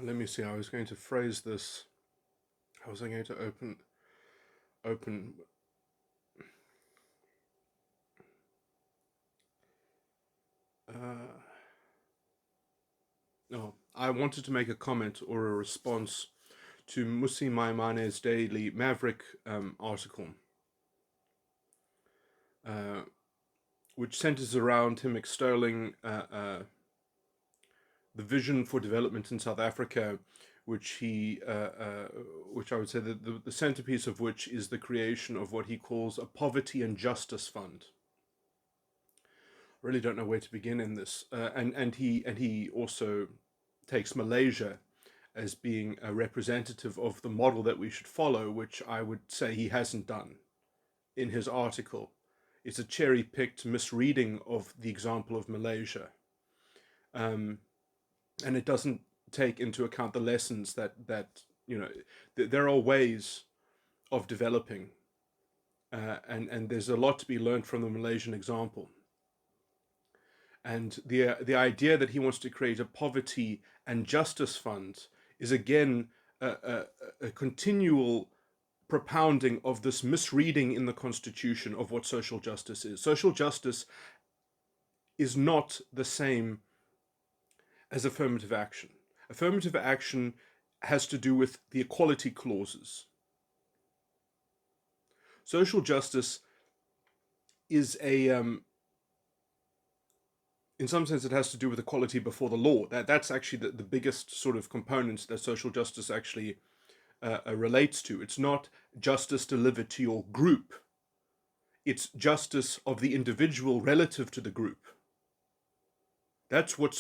Let me see. I was going to phrase this. How was I going to open? No, I wanted to make a comment or a response to Mmusi Maimane's Daily Maverick article, which centers around him extolling the vision for development in South Africa, which which I would say that the centerpiece of which is the creation of what he calls a poverty and justice fund. I really don't know where to begin in this, and he also takes Malaysia as being a representative of the model that we should follow, which I would say he hasn't done in his article. It's a cherry-picked misreading of the example of Malaysia. And it doesn't take into account the lessons that there are ways of developing, and there's a lot to be learned from the Malaysian example. And the idea that he wants to create a poverty and justice fund is again a continual propounding of this misreading in the Constitution of what social justice is. Social justice is not the same as affirmative action. Affirmative action has to do with the equality clauses. Social justice is in some sense, it has to do with equality before the law. That's actually the biggest sort of components that social justice actually relates to. It's not justice delivered to your group. It's justice of the individual relative to the group. That's what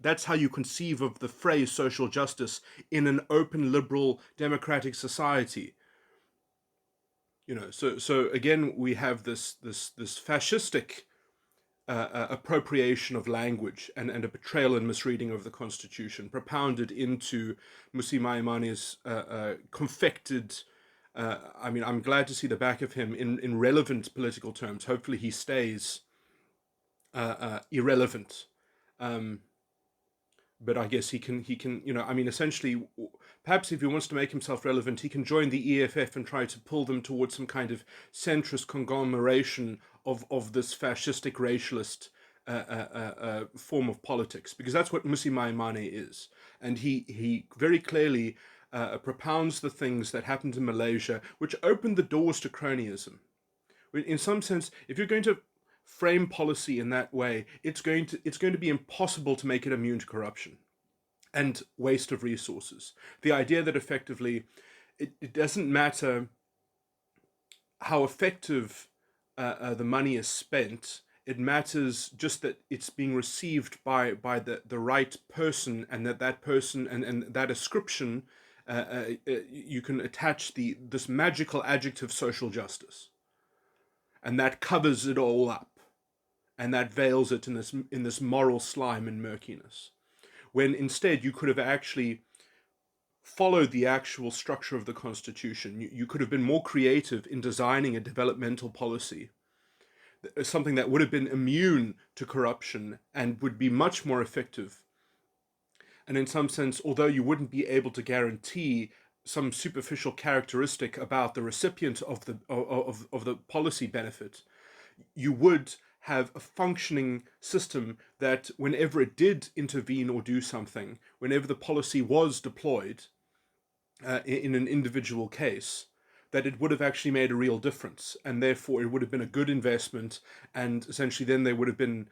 that's how you conceive of the phrase social justice in an open, liberal, democratic society. So again, we have this fascistic appropriation of language and a betrayal and misreading of the Constitution, propounded into Mmusi Maimane's confected. I'm glad to see the back of him in relevant political terms. Hopefully, he stays irrelevant. But I guess he can. Essentially, perhaps if he wants to make himself relevant, he can join the EFF and try to pull them towards some kind of centrist conglomeration of this fascistic racialist form of politics, because that's what Mmusi Maimane is. And he very clearly propounds the things that happened in Malaysia, which opened the doors to cronyism. In some sense, if you're going to frame policy in that way, it's going to be impossible to make it immune to corruption and waste of resources. The idea that effectively it doesn't matter how effective the money is spent, it matters just that it's being received by the right person, and that person and that ascription you can attach this magical adjective social justice, and that covers it all up. And that veils it in this moral slime and murkiness, when instead you could have actually followed the actual structure of the Constitution. You could have been more creative in designing a developmental policy, something that would have been immune to corruption and would be much more effective. And in some sense, although you wouldn't be able to guarantee some superficial characteristic about the recipient of the policy benefit, you would have a functioning system that whenever it did intervene or do something, whenever the policy was deployed in an individual case, that it would have actually made a real difference, and therefore it would have been a good investment, and essentially then there would have been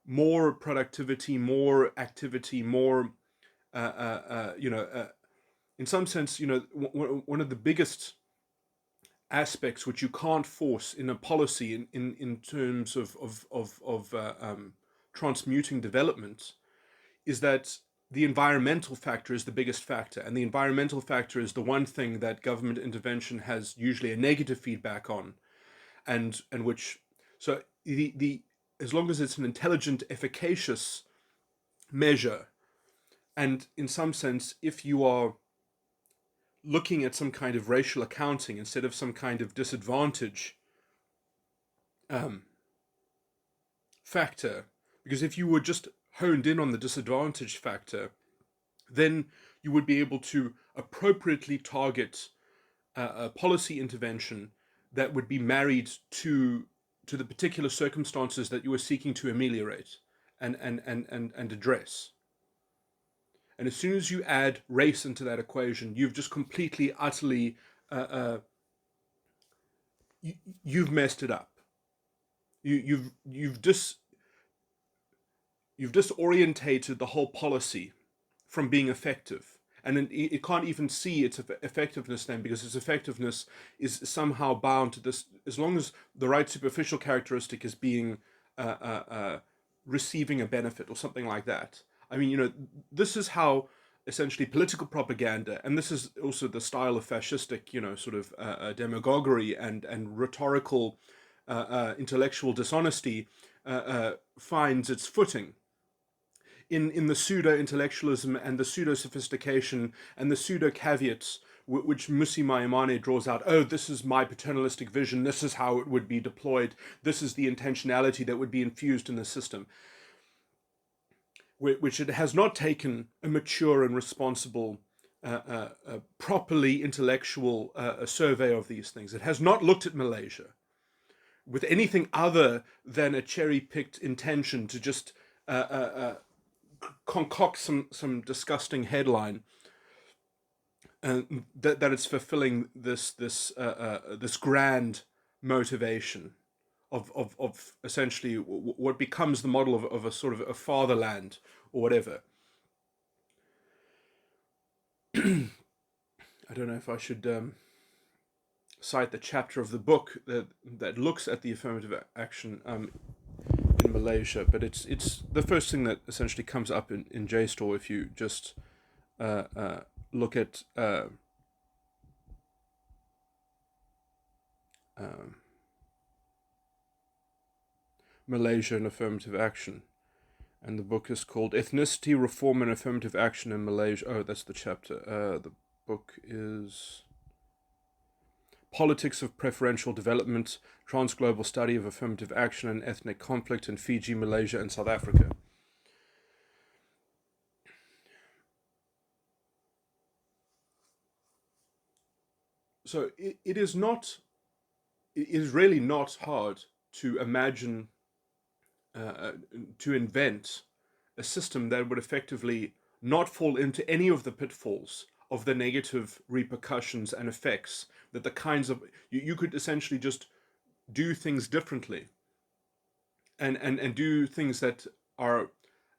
more productivity, more activity, more, in some sense, one of the biggest aspects which you can't force in a policy in terms of transmuting development is that the environmental factor is the biggest factor, and the environmental factor is the one thing that government intervention has usually a negative feedback on, and which, so the as long as it's an intelligent, efficacious measure, and in some sense, if you are looking at some kind of racial accounting instead of some kind of disadvantage factor, because if you were just honed in on the disadvantage factor, then you would be able to appropriately target a policy intervention that would be married to the particular circumstances that you were seeking to ameliorate and address. And as soon as you add race into that equation, you've just completely, utterly, you've messed it up. You've disorientated the whole policy from being effective, and it can't even see its effectiveness then, because its effectiveness is somehow bound to this. As long as the right superficial characteristic is being receiving a benefit or something like that. I mean, this is how essentially political propaganda, and this is also the style of fascistic, sort of demagoguery and rhetorical intellectual dishonesty finds its footing in the pseudo-intellectualism and the pseudo-sophistication and the pseudo-caveats which Mmusi Maimane draws out. Oh, this is my paternalistic vision, this is how it would be deployed, this is the intentionality that would be infused in the system, which it has not taken a mature and responsible, properly intellectual survey of these things. It has not looked at Malaysia with anything other than a cherry-picked intention to just concoct some disgusting headline, and that it's fulfilling this grand motivation of essentially what becomes the model of a sort of a fatherland or whatever. I don't know if I should cite the chapter of the book that looks at the affirmative action in Malaysia, but it's the first thing that essentially comes up in JSTOR if you just look at Malaysia and affirmative action. And the book is called Ethnicity, Reform and Affirmative Action in Malaysia. Oh, that's the chapter. The book is Politics of Preferential Development, Transglobal Study of Affirmative Action and Ethnic Conflict in Fiji, Malaysia and South Africa. So it is really not hard to imagine, to invent a system that would effectively not fall into any of the pitfalls of the negative repercussions and effects that the kinds of, you could essentially just do things differently and do things that are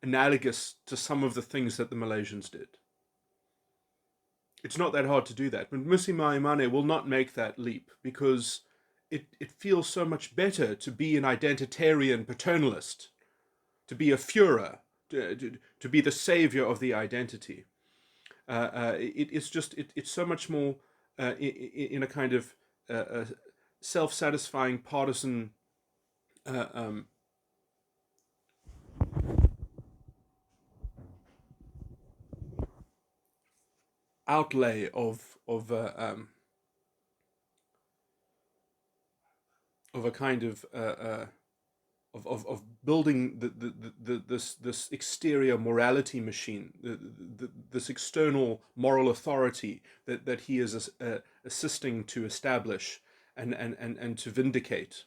analogous to some of the things that the Malaysians did. It's not that hard to do that, but Mmusi Maimane will not make that leap because it feels so much better to be an identitarian paternalist, to be a Führer, to be the savior of the identity. It's so much more in a kind of self-satisfying partisan outlay of a kind of building this exterior morality machine, this external moral authority that he is assisting to establish and to vindicate,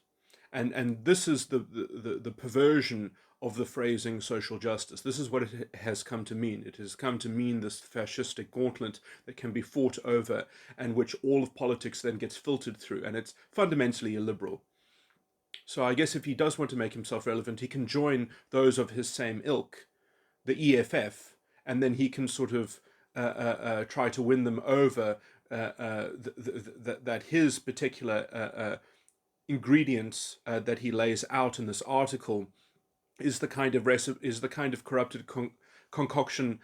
and this is the perversion of the phrasing social justice. This is what it has come to mean. It has come to mean this fascistic gauntlet that can be fought over and which all of politics then gets filtered through, and it's fundamentally illiberal. So I guess if he does want to make himself relevant, he can join those of his same ilk, the EFF, and then he can sort of try to win them over, that his particular ingredients that he lays out in this article is the kind of corrupted concoction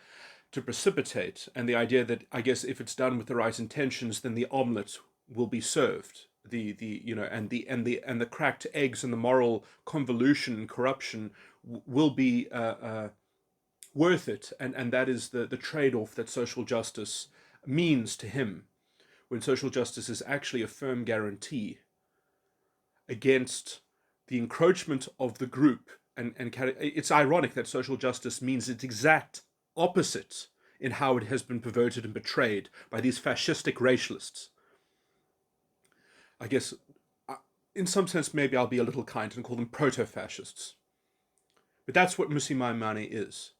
to precipitate, and the idea that, I guess, if it's done with the right intentions, then the omelette will be served. And the cracked eggs and the moral convolution and corruption will be worth it, and that is the trade-off that social justice means to him, when social justice is actually a firm guarantee against the encroachment of the group. And it's ironic that social justice means its exact opposite in how it has been perverted and betrayed by these fascistic racialists. I guess, in some sense, maybe I'll be a little kind and call them proto-fascists. But that's what Mmusi Maimane is.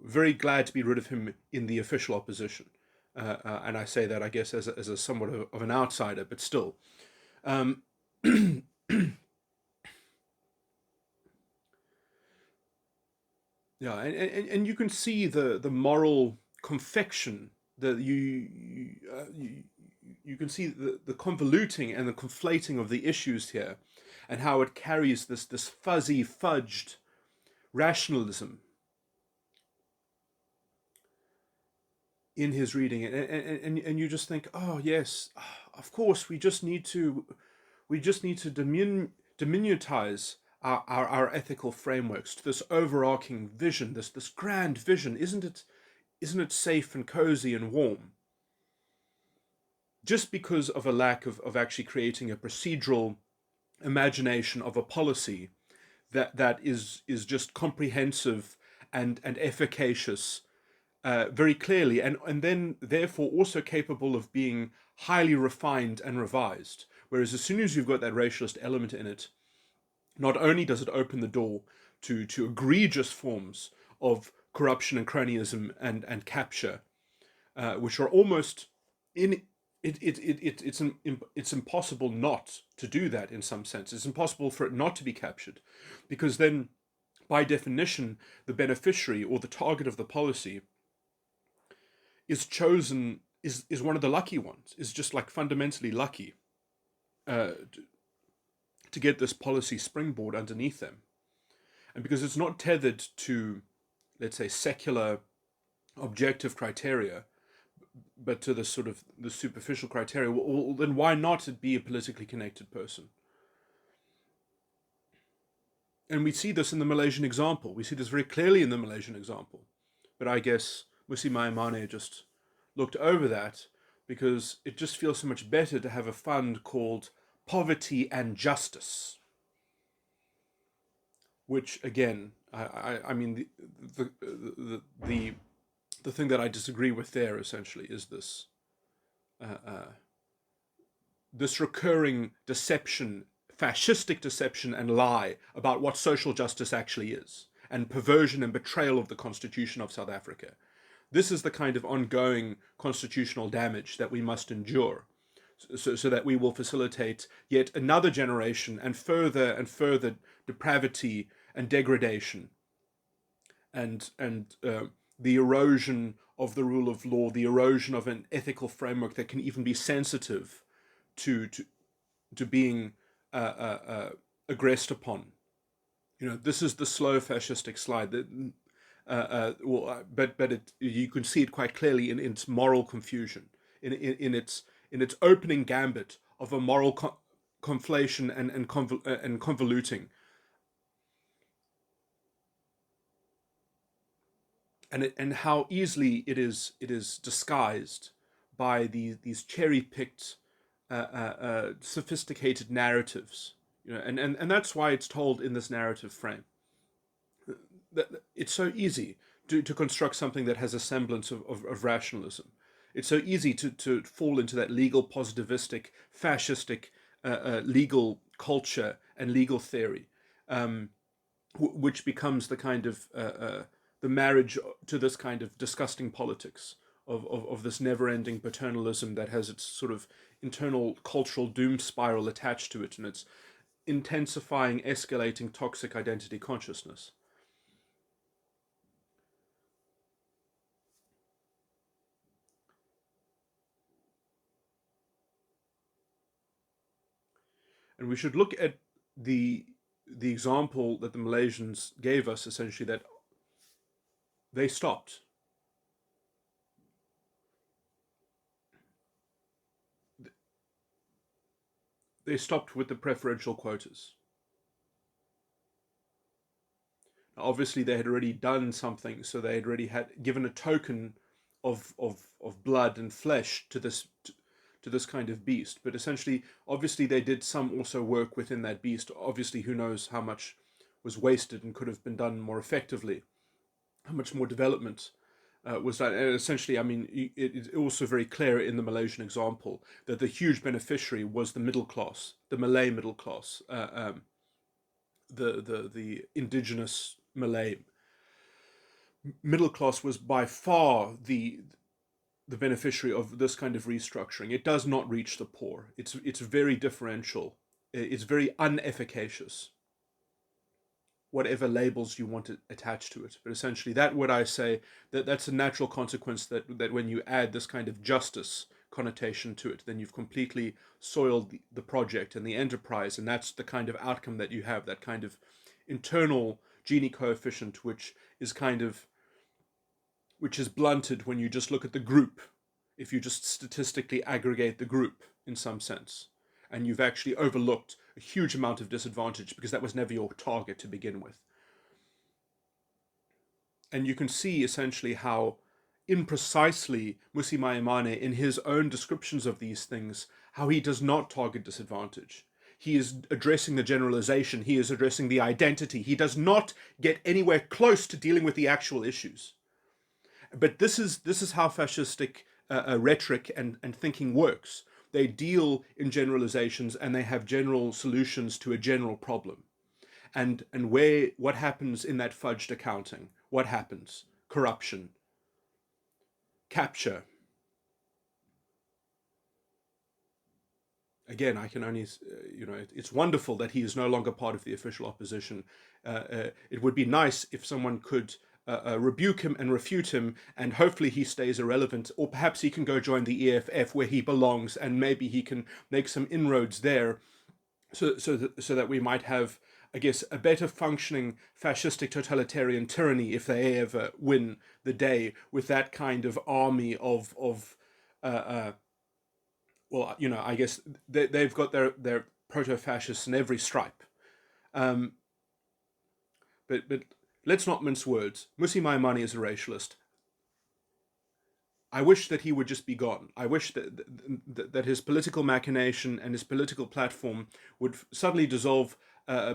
Very glad to be rid of him in the official opposition. And I say that, I guess, as a somewhat of an outsider, but still. Yeah, and you can see the moral confection that you can see the convoluting and the conflating of the issues here, and how it carries this fuzzy fudged rationalism in his reading, and you just think, oh yes, of course we just need to diminutize our ethical frameworks to this overarching vision, this grand vision. Isn't it safe and cozy and warm? Just because of a lack of actually creating a procedural imagination of a policy that is just comprehensive and efficacious very clearly, and then therefore also capable of being highly refined and revised. Whereas as soon as you've got that racialist element in it, not only does it open the door to egregious forms of corruption and cronyism and capture, which are almost it's impossible not to do that in some sense. It's impossible for it not to be captured, because then, by definition, the beneficiary or the target of the policy is chosen, is one of the lucky ones, is just like fundamentally lucky to get this policy springboard underneath them. And because it's not tethered to, let's say, secular objective criteria, but to the sort of the superficial criteria, well, then why not it be a politically connected person? And we see this in the Malaysian example. We see this very clearly in the Malaysian example. But I guess Mmusi Maimane just looked over that, because it just feels so much better to have a fund called Poverty and Justice, which again, I mean, the thing that I disagree with there essentially is this this recurring deception, fascistic deception and lie about what social justice actually is, and perversion and betrayal of the Constitution of South Africa. This is the kind of ongoing constitutional damage that we must endure, so that we will facilitate yet another generation and further depravity and degradation, and the erosion of the rule of law, the erosion of an ethical framework that can even be sensitive to being aggressed upon. You know, this is the slow fascistic slide. You can see it quite clearly in its moral confusion, in its opening gambit of a moral conflation and convoluting, and how easily it is disguised by these cherry-picked, sophisticated narratives. You know, and that's why it's told in this narrative frame. It's so easy to construct something that has a semblance of rationalism. It's so easy to fall into that legal positivistic, fascistic legal culture and legal theory, which becomes the kind of the marriage to this kind of disgusting politics of this never-ending paternalism that has its sort of internal cultural doom spiral attached to it, and its intensifying, escalating toxic identity consciousness. And we should look at the example that the Malaysians gave us, essentially, that they stopped. They stopped with the preferential quotas. Now, obviously, they had already done something, so they had already given a token of blood and flesh to this kind of beast. But essentially, obviously, they did some also work within that beast. Obviously, who knows how much was wasted and could have been done more effectively, how much more development was that, and essentially, I mean, it's also very clear in the Malaysian example that the huge beneficiary was the middle class, the Malay middle class, the indigenous Malay middle class was by far the beneficiary of this kind of restructuring. It does not reach the poor. It's very differential. It's very unefficacious, whatever labels you want to attach to it. But essentially, that what I say, that's a natural consequence, that when you add this kind of justice connotation to it, then you've completely soiled the project and the enterprise, and that's the kind of outcome that you have, that kind of internal Gini coefficient, which is blunted when you just look at the group, if you just statistically aggregate the group in some sense. And you've actually overlooked a huge amount of disadvantage because that was never your target to begin with. And you can see essentially how imprecisely Mmusi Maimane, in his own descriptions of these things, how he does not target disadvantage. He is addressing the generalization. He is addressing the identity. He does not get anywhere close to dealing with the actual issues. But this is how fascistic rhetoric and thinking works. They deal in generalizations and they have general solutions to a general problem. And what happens in that fudged accounting? What happens? Corruption, capture. Again, I can only, it's wonderful that he is no longer part of the official opposition. It would be nice if someone could rebuke him and refute him, and hopefully he stays irrelevant, or perhaps he can go join the EFF where he belongs, and maybe he can make some inroads there, so that we might have, I guess, a better functioning fascistic totalitarian tyranny if they ever win the day, with that kind of army of well, I guess they've got their proto-fascists in every stripe. But let's not mince words. Mmusi Maimane is a racialist. I wish that he would just be gone. I wish that his political machination and his political platform would suddenly dissolve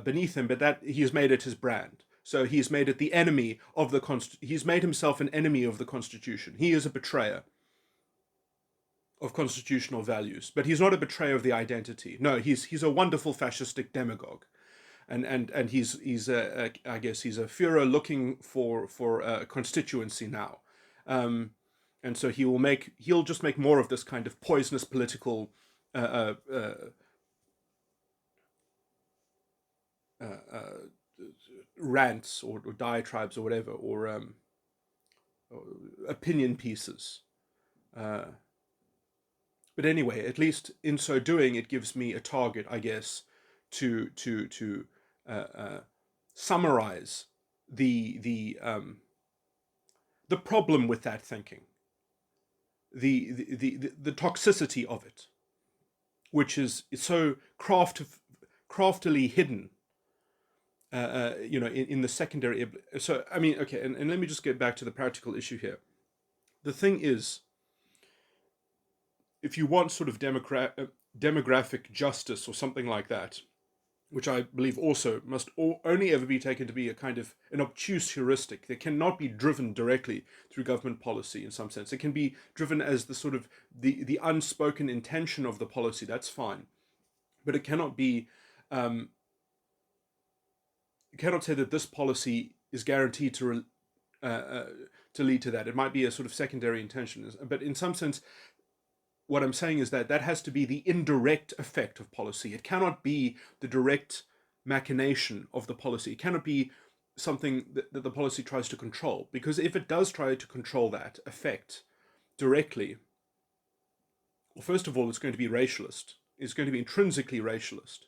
beneath him, but that he has made it his brand. So he's made it the enemy of he's made himself an enemy of the Constitution. He is a betrayer of constitutional values, but he's not a betrayer of the identity. No, he's a wonderful fascistic demagogue. And he's I guess he's a Führer looking for a constituency now, and so he'll just make more of this kind of poisonous political rants or diatribes or whatever, or opinion pieces. But anyway, at least in so doing, it gives me a target, I guess, to summarize the problem with that thinking, the toxicity of it, which is so craftily hidden, in the secondary. So I mean, okay, and let me just get back to the practical issue here. The thing is, if you want sort of demographic justice or something like that, which I believe also must only ever be taken to be a kind of an obtuse heuristic that cannot be driven directly through government policy in some sense. It can be driven as the sort of the unspoken intention of the policy. That's fine, but it cannot be. You cannot say that this policy is guaranteed to lead to that. It might be a sort of secondary intention, but in some sense, what I'm saying is that has to be the indirect effect of policy. It cannot be the direct machination of the policy. It cannot be something that the policy tries to control, because if it does try to control that effect directly, well, first of all, it's going to be racialist. It's going to be intrinsically racialist,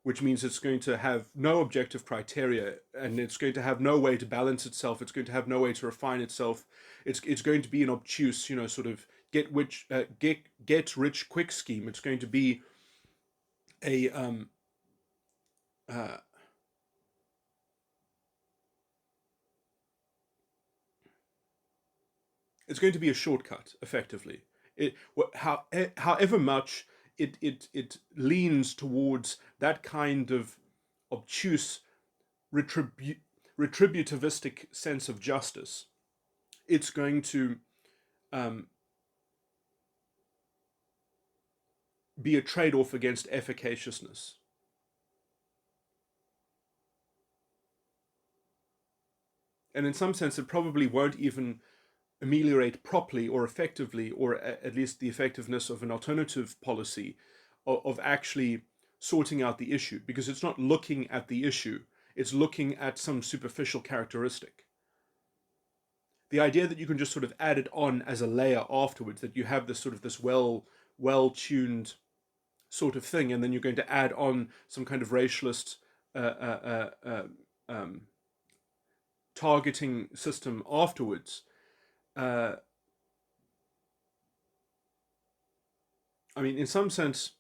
which means it's going to have no objective criteria, and it's going to have no way to balance itself. It's going to have no way to refine itself. It's going to be an obtuse, sort of get rich quick scheme. It's going to be a it's going to be a shortcut, effectively. However much it leans towards that kind of obtuse retributivistic sense of justice, it's going to um, be a trade-off against efficaciousness. And in some sense, it probably won't even ameliorate properly or effectively, or at least the effectiveness of an alternative policy of actually sorting out the issue, because it's not looking at the issue, it's looking at some superficial characteristic. The idea that you can just sort of add it on as a layer afterwards, that you have this sort of this well-tuned sort of thing, and then you're going to add on some kind of racialist targeting system afterwards. I mean, in some sense,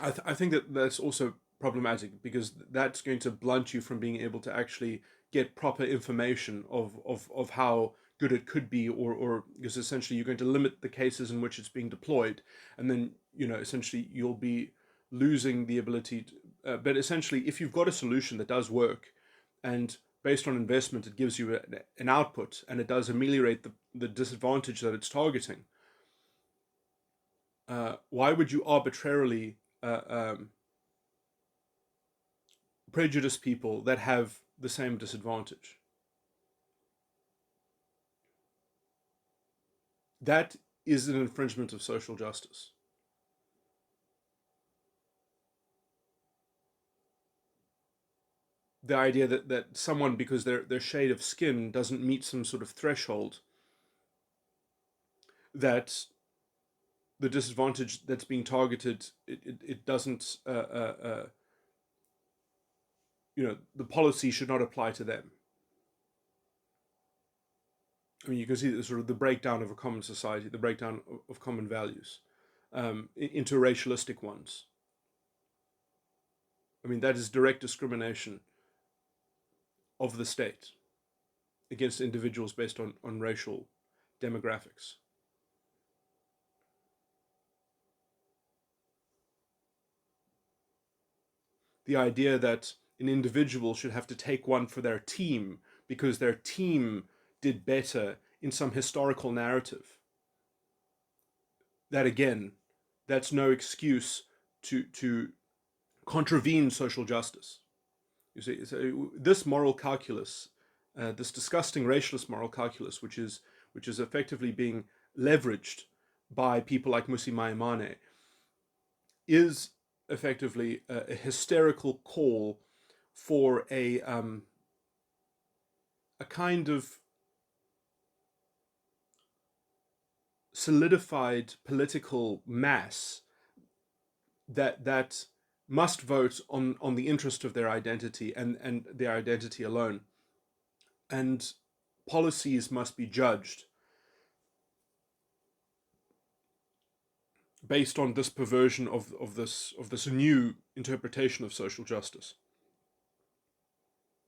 I think that that's also problematic, because that's going to blunt you from being able to actually get proper information of how good it could be, or because essentially you're going to limit the cases in which it's being deployed, and then essentially you'll be losing the ability to, but essentially if you've got a solution that does work, and based on investment it gives you an output, and it does ameliorate the disadvantage that it's targeting, why would you arbitrarily prejudice people that have the same disadvantage? That is an infringement of social justice. The idea that someone, because their shade of skin doesn't meet some sort of threshold, that the disadvantage that's being targeted, it doesn't, the policy should not apply to them. I mean, you can see the sort of the breakdown of a common society, the breakdown of common values into racialistic ones. I mean, that is direct discrimination of the state against individuals based on racial demographics. The idea that an individual should have to take one for their team because their team did better in some historical narrative, that again, that's no excuse to contravene social justice. You see, so this moral calculus, this disgusting racialist moral calculus, which is effectively being leveraged by people like Mmusi Maimane, is effectively a hysterical call for a kind of solidified political mass that must vote on the interest of their identity and their identity alone, and policies must be judged based on this perversion of this new interpretation of social justice,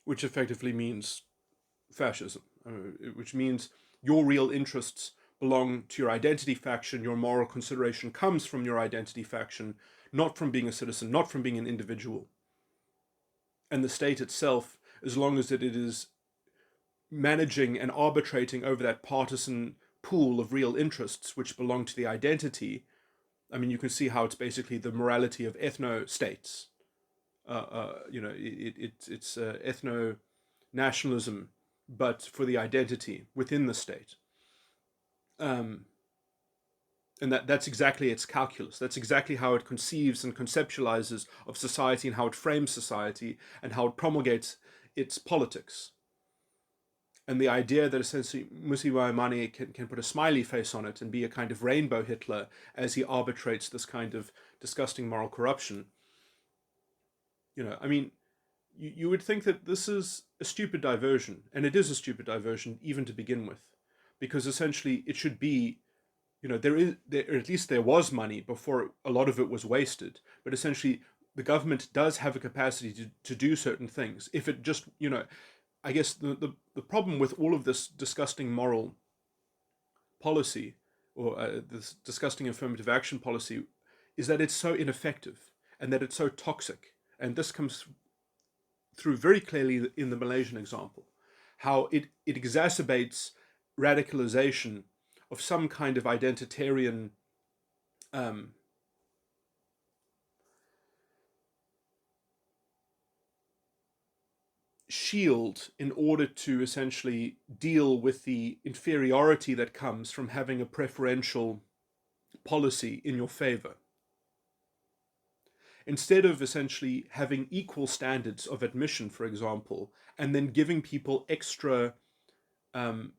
which effectively means fascism, which means your real interests belong to your identity faction, your moral consideration comes from your identity faction, not from being a citizen, not from being an individual. And the state itself, as long as it is managing and arbitrating over that partisan pool of real interests which belong to the identity, I mean, you can see how it's basically the morality of ethno-states. It's ethno-nationalism, but for the identity within the state. And that's exactly its calculus. That's exactly how it conceives and conceptualizes of society, and how it frames society, and how it promulgates its politics. And the idea that essentially Mmusi Maimane can put a smiley face on it and be a kind of rainbow Hitler as he arbitrates this kind of disgusting moral corruption. I mean, you would think that this is a stupid diversion, and it is a stupid diversion even to begin with, because essentially it should be, there at least there was money before a lot of it was wasted, but essentially the government does have a capacity to do certain things. If it just, I guess the problem with all of this disgusting moral policy, or this disgusting affirmative action policy, is that it's so ineffective and that it's so toxic. And this comes through very clearly in the Malaysian example, how it exacerbates radicalization of some kind of identitarian um, shield in order to essentially deal with the inferiority that comes from having a preferential policy in your favor. Instead of essentially having equal standards of admission, for example, and then giving people extra um,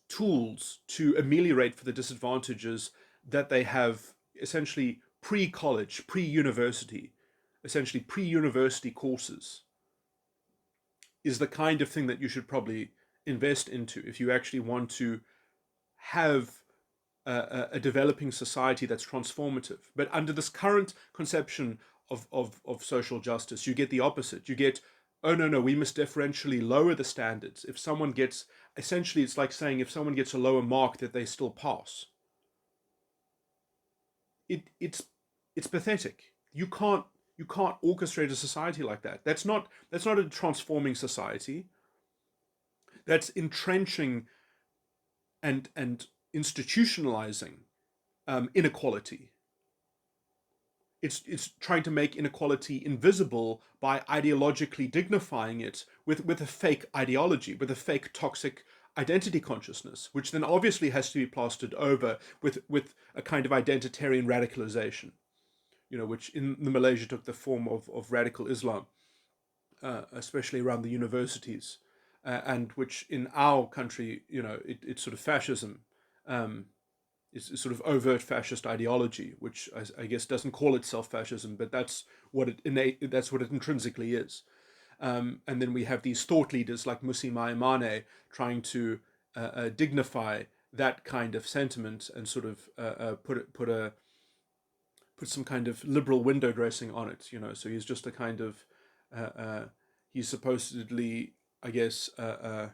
tools to ameliorate for the disadvantages that they have essentially pre-college, pre-university, essentially pre-university courses, is the kind of thing that you should probably invest into if you actually want to have a developing society that's transformative. But under this current conception of social justice, you get the opposite. You get, oh, no, we must differentially lower the standards. If someone gets, essentially, it's like saying if someone gets a lower mark, that they still pass. It's pathetic. You can't orchestrate a society like that. That's not a transforming society. That's entrenching and institutionalizing inequality. It's trying to make inequality invisible by ideologically dignifying it with a fake ideology, with a fake toxic identity consciousness, which then obviously has to be plastered over with a kind of identitarian radicalization, which in the Malaysia took the form of radical Islam, especially around the universities, and which in our country, it's sort of fascism. Um, is sort of overt fascist ideology, which I guess doesn't call itself fascism, but that's what it intrinsically is. And then we have these thought leaders like Mmusi Maimane trying to dignify that kind of sentiment and sort of put some kind of liberal window dressing on it. So he's just a kind of he's supposedly, I guess, a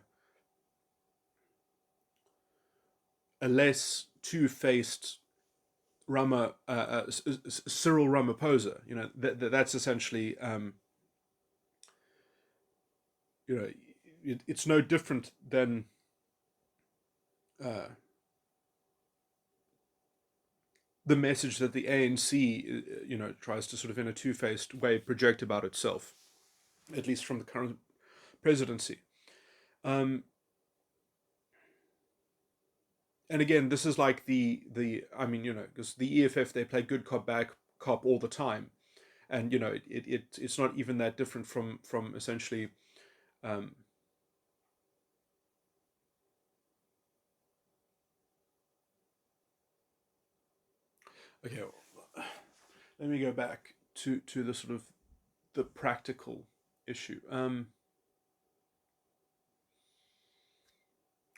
less two-faced Cyril Ramaphosa. That's essentially, it's no different than the message that the ANC, tries to sort of in a two-faced way project about itself, at least from the current presidency. And again, this is like because the EFF, they play good cop bad cop all the time, and it's not even that different from essentially. Okay, let me go back to the sort of the practical issue.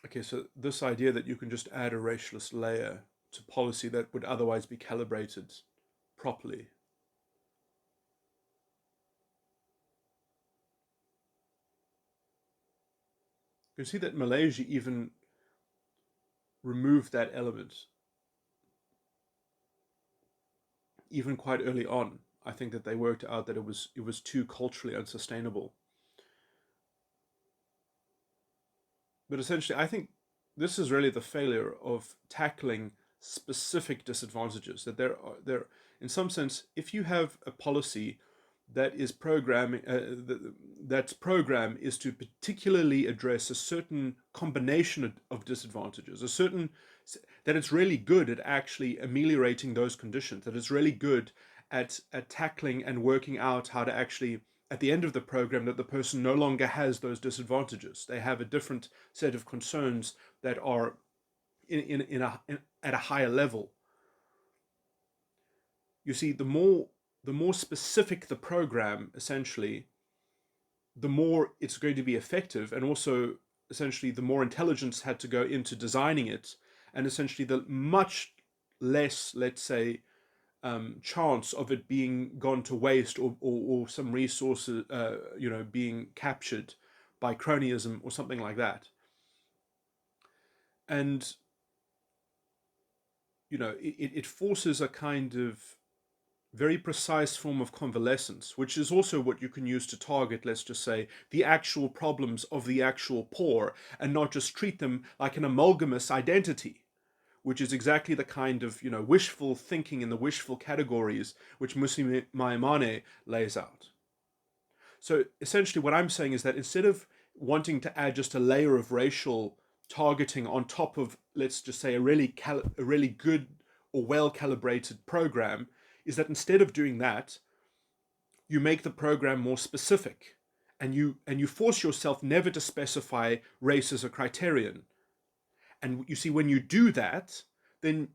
Okay, so this idea that you can just add a racialist layer to policy that would otherwise be calibrated properly. You can see that Malaysia even removed that element even quite early on. I think that they worked out that it was too culturally unsustainable. But essentially, I think this is really the failure of tackling specific disadvantages. That there in some sense, if you have a policy that is programming, that's program is to particularly address a certain combination of disadvantages, that it's really good at actually ameliorating those conditions, that it's really good at tackling and working out how to actually, at the end of the program, that the person no longer has those disadvantages. They have a different set of concerns that are at a higher level. You see, the more specific the program, essentially, the more it's going to be effective, and also essentially the more intelligence had to go into designing it, and essentially the much less, let's say, chance of it being gone to waste, or some resources, being captured by cronyism or something like that. And it forces a kind of very precise form of convalescence, which is also what you can use to target, let's just say, the actual problems of the actual poor, and not just treat them like an amalgamous identity, which is exactly the kind of, wishful thinking in the wishful categories which Mmusi Maimane lays out. So essentially what I'm saying is that instead of wanting to add just a layer of racial targeting on top of, let's just say, a really good or well calibrated program, is that instead of doing that, you make the program more specific, and you force yourself never to specify race as a criterion. And you see, when you do that, then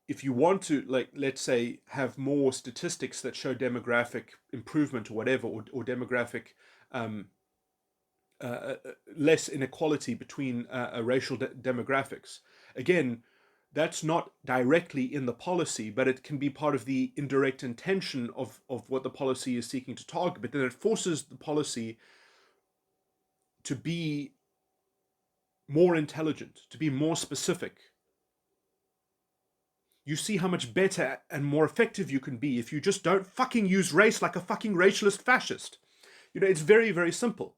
if you want to, like, let's say, have more statistics that show demographic improvement or whatever, or demographic um, less inequality between racial demographics. Again, that's not directly in the policy, but it can be part of the indirect intention of what the policy is seeking to target. But then it forces the policy to be more intelligent, to be more specific. You see how much better and more effective you can be if you just don't fucking use race like a fucking racialist fascist. It's very, very simple.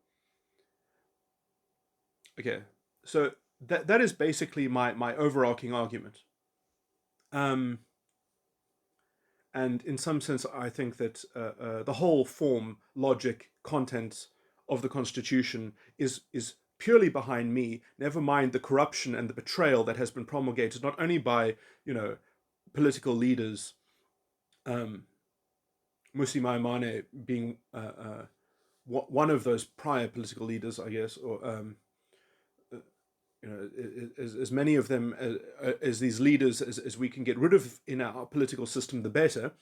Okay, so that is basically my overarching argument. And in some sense, I think that the whole form, logic, content of the Constitution is purely behind me. Never mind the corruption and the betrayal that has been promulgated not only by political leaders, Mmusi Maimane being one of those prior political leaders, I guess, or as many of them as these leaders as we can get rid of in our political system, the better.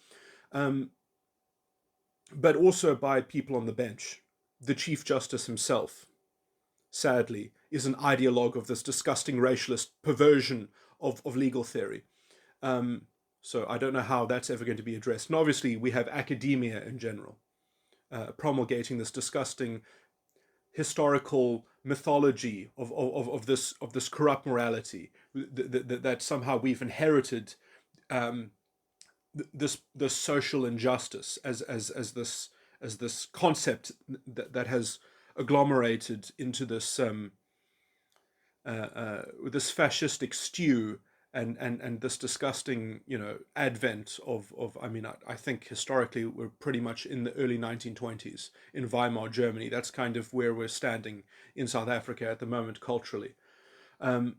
But also by people on the bench. The Chief Justice himself, sadly, is an ideologue of this disgusting racialist perversion of legal theory. So I don't know how that's ever going to be addressed. And obviously, we have academia in general promulgating this disgusting historical mythology of this corrupt morality that somehow we've inherited, this social injustice as this concept that has agglomerated into this this fascistic stew, and this disgusting advent of I mean, I think historically we're pretty much in the early 1920s in Weimar Germany. That's kind of where we're standing in South Africa at the moment culturally. Anyway,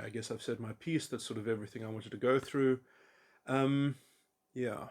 I guess I've said my piece. That's sort of everything I wanted to go through. Yeah.